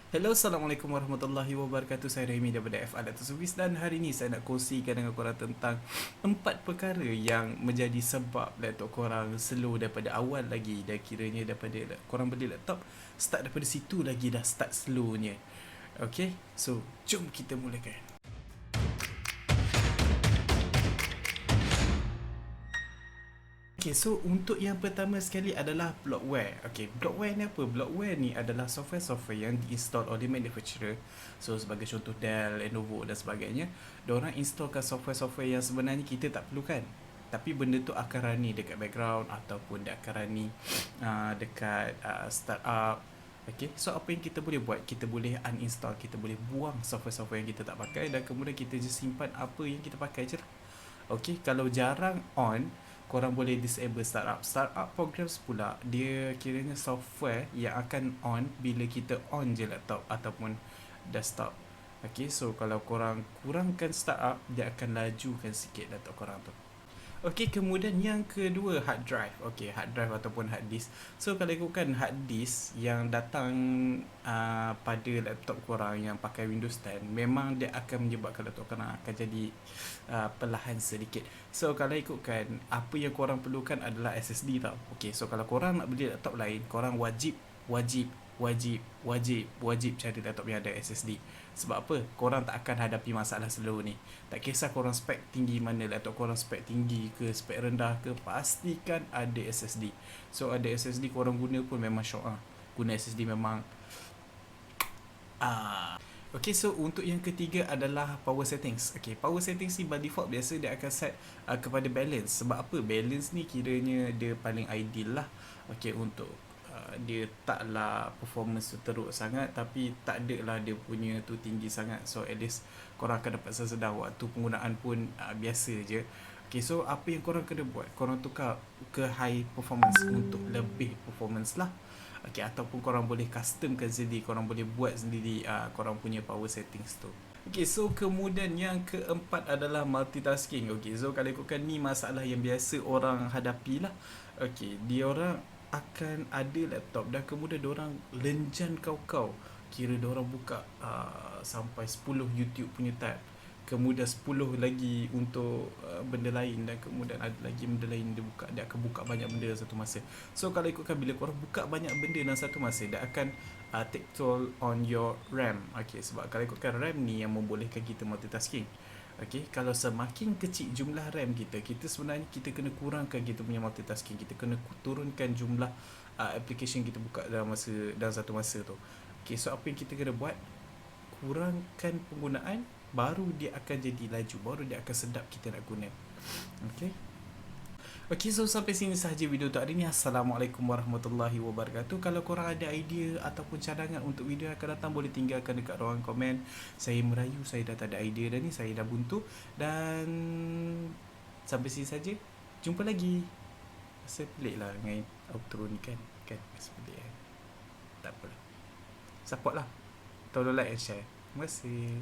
Hello, Assalamualaikum warahmatullahi wabarakatuh. Saya Remy daripada FA Data Service dan hari ini saya nak kongsikan dengan korang tentang 4 perkara yang menjadi sebab laptop korang slow daripada awal lagi. Dan kiranya daripada korang beli laptop, start daripada situ lagi dah start slownya. Okay, so jom kita mulakan. Okay, so untuk yang pertama sekali adalah bloatware. Okay, bloatware ni apa? Bloatware ni adalah software-software yang diinstall oleh manufacturer. So, sebagai contoh Dell, Lenovo dan sebagainya. Diorang installkan software-software yang sebenarnya kita tak perlukan. Tapi benda tu akan running dekat background ataupun dia akan running dekat startup. Okay, so apa yang kita boleh buat? Kita boleh uninstall, kita boleh buang software-software yang kita tak pakai dan kemudian kita just simpan apa yang kita pakai je lah. Okay, kalau jarang on, korang boleh disable startup. Startup programs pula, dia kiranya software yang akan on bila kita on je laptop ataupun desktop. Okay, so kalau korang kurangkan startup, dia akan lajukan sikit laptop korang tu. Okey, kemudian yang kedua, hard drive. Okey, hard drive ataupun hard disk. So kalau ikutkan hard disk yang datang pada laptop korang yang pakai Windows 10, memang dia akan menyebabkan laptop korang akan jadi perlahan sedikit. So kalau ikutkan, apa yang korang perlukan adalah SSD tau. Okey, so kalau korang nak beli laptop lain, korang wajib cari laptop yang ada SSD. Sebab apa? Korang tak akan hadapi masalah slow ni. Tak kisah korang spek tinggi mana, laptop korang spek tinggi ke, spek rendah ke, pastikan ada SSD. So ada SSD korang guna pun memang syok lah. Guna SSD memang Okay, so untuk yang ketiga adalah power settings. Okay, power settings ni by default biasa dia akan set kepada balance. Sebab apa? Balance ni kiranya dia paling ideal lah. Okay, untuk dia taklah performance tu teruk sangat, tapi tak ada lah dia punya tu tinggi sangat. So at least korang akan dapat sesedar. Waktu penggunaan pun biasa je. Okay, so apa yang korang kena buat? Korang tukar ke high performance untuk lebih performance lah. Okay, ataupun korang boleh customkan sendiri, korang boleh buat sendiri korang punya power settings tu. Okay, so kemudian yang keempat adalah multitasking. Okay, so kalau ikutkan ni masalah yang biasa orang hadapi lah. Okay, dia orang akan ada laptop dan kemudian diorang lenjan kau-kau. Kira diorang buka sampai 10 YouTube punya tab, kemudian 10 lagi untuk benda lain, dan kemudian ada lagi benda lain dia buka. Dia akan buka banyak benda dalam satu masa. So kalau ikutkan, bila korang buka banyak benda dalam satu masa, dia akan take toll on your RAM. Okay, sebab kalau ikutkan RAM ni yang membolehkan kita multitasking. Okay, kalau semakin kecil jumlah RAM kita, kita sebenarnya kita kena kurangkan kita punya multitasking. Kita kena turunkan jumlah application kita buka dalam satu masa tu. Okay, so apa yang kita kena buat? Kurangkan penggunaan, baru dia akan jadi laju, baru dia akan sedap kita nak guna. Okay. Okay, so sampai sini sahaja video untuk hari ni. Assalamualaikum warahmatullahi wabarakatuh. Kalau korang ada idea ataupun cadangan untuk video yang akan datang, boleh tinggalkan dekat ruangan komen. Saya merayu, saya dah tak ada idea dah ni, saya dah buntu. Dan sampai sini saja. Jumpa lagi. Rasa pelik lah dengan outro ni kan. Rasa pelik kan. Tak apalah, support lah. Tolong like and share. Terima kasih.